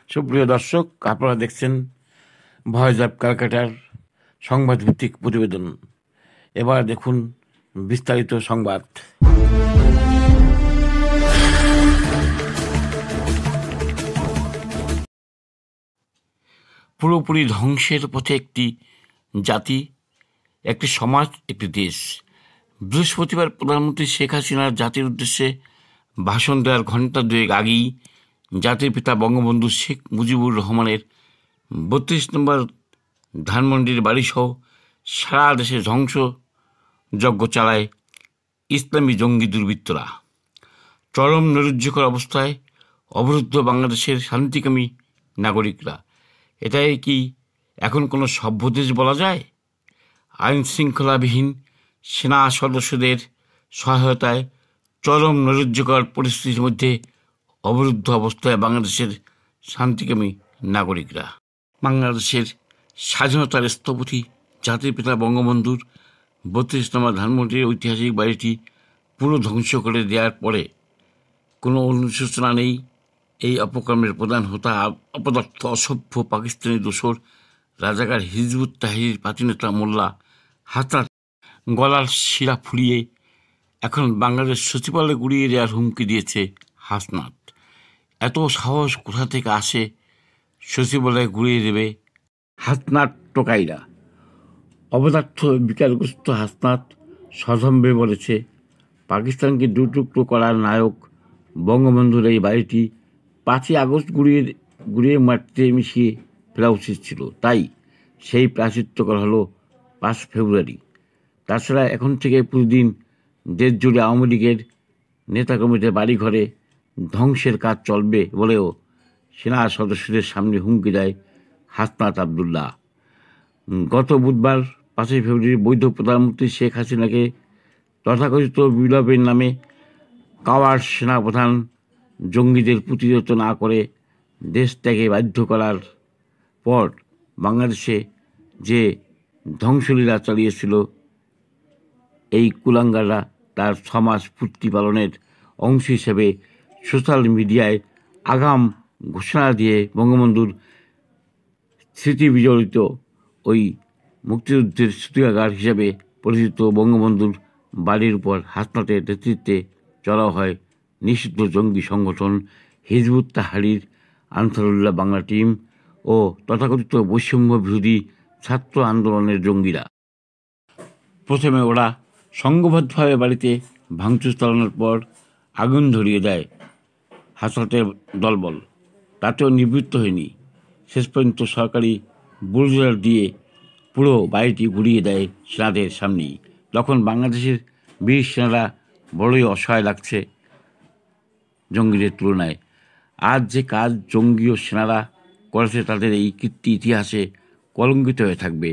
সুপ্রিয় দর্শক, আপনারা দেখছেন ভয়েস অব ক্যালকাটার সংবাদ ভিত্তিক প্রতিবেদন। এবার দেখুন বিস্তারিত সংবাদ। পুরোপুরি ধ্বংসের পথে একটি জাতি, একটি সমাজ, একটি দেশ। বৃহস্পতিবার প্রধানমন্ত্রী শেখ হাসিনার জাতির উদ্দেশ্যে ভাষণ দেওয়ার ঘণ্টা দুয়েক আগেই জাতির পিতা বঙ্গবন্ধু শেখ মুজিবুর রহমানের ৩২ নম্বর ধানমন্ডির বাড়িসহ সারা দেশে ধ্বংসযজ্ঞ চালায় ইসলামী জঙ্গি দুর্বৃত্তরা। চরম নৈরাজ্যকর অবস্থায় অবরুদ্ধ বাংলাদেশের শান্তিকামী নাগরিকরা। এটাই কি এখন কোনো সভ্য দেশ বলা যায়? আইন শৃঙ্খলাবিহীন সেনা সদস্যদের সহায়তায় চরম নৈরাজ্যকর পরিস্থিতির মধ্যে অবরুদ্ধ অবস্থায় বাংলাদেশের শান্তিকামী নাগরিকরা। বাংলাদেশের স্বাধীনতার স্থপতি জাতির পিতা বঙ্গবন্ধুর ৩২ নম্বর ধানমন্ডির ঐতিহাসিক বাড়িটি পুরো ধ্বংস করে দেওয়ার পরে কোনো অনুশোচনা নেই এই অপকর্মের প্রধান হোতা অপদার্থ অসভ্য পাকিস্তানি দোসর রাজাকার হিজবুত তাহরির পাতিনেতা মোল্লা হাসনাত গলার শিরা ফুলিয়ে এখন বাংলাদেশ সচিবালয় গুড়িয়ে দেওয়ার হুমকি দিয়েছে হাসনাত। এত সাহস কোথা থেকে আসে সচিবালয় গুড়িয়ে দেবে হাসনাত টোকাইরা? অপদার্থ বিকারগ্রস্ত হাসনাত সদম্ভে বলেছে, পাকিস্তানকে দুটুকরো করার নায়ক বঙ্গবন্ধুর এই বাড়িটি ৫ই আগস্ট গুড়িয়ে মাটিতে মিশিয়ে ফেলা উচিত ছিল, তাই সেই প্রায়শ্চিত্ত করা হলো ৫ ফেব্রুয়ারি। তাছাড়া এখন থেকে প্রতিদিন দেশ জুড়ে আওয়ামী লীগের নেতাকর্মীদের বাড়িঘরে ধ্বংসের কাজ চলবে বলেও সেনা সদস্যদের সামনে হুমকি দেয় হাসনাত আবদুল্লাহ। গত বুধবার ৫ই ফেব্রুয়ারি বৈধ প্রধানমন্ত্রী শেখ হাসিনাকে তথাকথিত বিপ্লবের নামে কাওয়ার্ড সেনাপ্রধান জঙ্গিদের প্রতিহত না করে দেশ ত্যাগে বাধ্য করার পর বাংলাদেশে যে ধ্বংসলীলা চালিয়েছিল এই কুলাঙ্গাররা, তার ৬ মাস পূর্তি পালনের অংশ হিসেবে সোশ্যাল মিডিয়ায় আগাম ঘোষণা দিয়ে বঙ্গবন্ধুর স্মৃতি বিজড়িত ওই মুক্তিযুদ্ধের সূতিকাগার হিসেবে পরিচিত বঙ্গবন্ধুর বাড়ির উপর হাসনাতের নেতৃত্বে চড়াও হয় নিষিদ্ধ জঙ্গি সংগঠন Hizbut Tahrir Ansarullah Bangla team ও তথাকথিত বৈষম্য বিরোধী ছাত্র আন্দোলনের জঙ্গিরা। প্রথমে ওরা সংঘবদ্ধভাবে বাড়িতে ভাঙচুর চালানোর পর আগুন ধরিয়ে দেয় হাসনাতের দলবল। তাতেও নিবৃত্ত হয়নি, শেষ পর্যন্ত সরকারি বুলডোজার দিয়ে পুরো বাড়িটি গুড়িয়ে দেয় সেনাদের সামনেই। তখন বাংলাদেশের বীর সেনারা বড়ই অসহায় লাগছে জঙ্গিদের তুলনায়। আজ যে কাজ জঙ্গি ও সেনারা করেছে তাদের এই কীর্তি ইতিহাসে কলঙ্কিত হয়ে থাকবে।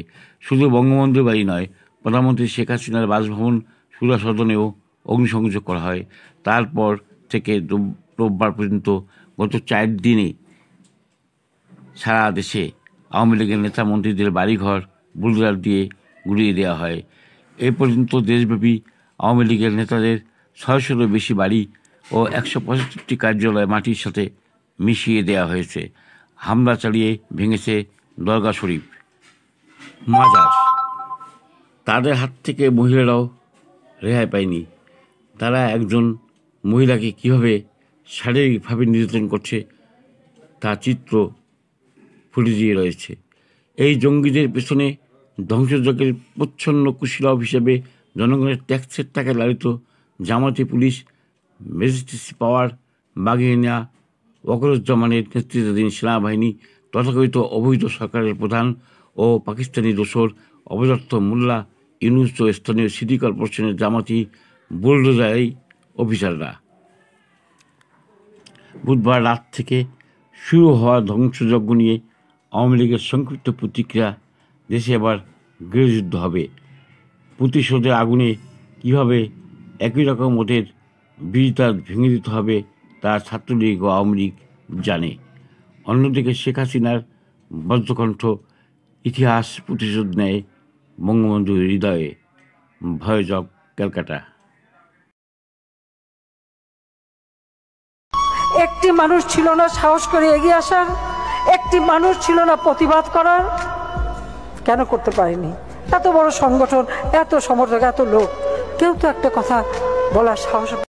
শুধু বঙ্গবন্ধুর বাড়ি নয়, প্রধানমন্ত্রী শেখ হাসিনার বাসভবন সুরা সদনেও অগ্নিসংযোগ করা হয়। তারপর থেকে রোববার পর্যন্ত গত ৪ দিনে সারা দেশে আওয়ামী লীগের নেতা মন্ত্রীদের বাড়িঘর বুলডোজার দিয়ে গুড়িয়ে দেওয়া হয়। এ পর্যন্ত দেশব্যাপী আওয়ামী লীগের নেতাদের ৬০০-এরও বেশি বাড়ি ও ১৭৫টি কার্যালয় মাটির সাথে মিশিয়ে দেওয়া হয়েছে। হামলা চালিয়ে ভেঙেছে দরগা শরীফ, মাজার। তাদের হাত থেকে মহিলারাও রেহাই পায়নি। তারা একজন মহিলাকে কীভাবে শারীরিকভাবে নির্যাতন করছে তা চিত্র ফুটিয়ে রয়েছে। এই জঙ্গিদের পেছনে ধ্বংসযজ্ঞের প্রচ্ছন্ন কুশীলব হিসেবে জনগণের ট্যাক্সের টাকায় লালিত জামাতি পুলিশ, ম্যাজিস্ট্রেসি পাওয়ার বাগিয়ে ওয়াকারুজ্জামানের নেতৃত্বাধীন সেনাবাহিনী, তথাকথিত অবৈধ সরকারের প্রধান ও পাকিস্তানি দোসর অপদার্থ মোল্লা ইউনুস ও স্থানীয় সিটি কর্পোরেশনের জামাতি বুলডোজারি অফিসাররা। বুধবার রাত থেকে শুরু হওয়া ধ্বংসযজ্ঞ নিয়ে আওয়ামী লীগের সংক্ষিপ্ত প্রতিক্রিয়া, দেশে এবার গৃহযুদ্ধ হবে। প্রতিশোধের আগুনে কীভাবে একই রকম ওদের বিরোধিতা ভেঙে দিতে হবে তা ছাত্রলীগ ও আওয়ামী লীগ জানে। অন্যদিকে শেখ হাসিনার বজ্রকণ্ঠ ইতিহাস প্রতিশোধ নেয় বঙ্গবন্ধুর হৃদয়ে। Voice of Calcutta. একটি মানুষ ছিল না সাহস করে এগিয়ে আসার? একটি মানুষ ছিল না প্রতিবাদ করার? কেন করতে পারেনি? এত বড় সংগঠন, এত সমর্থক, এত লোক, কেউ তো একটা কথা বলার সাহস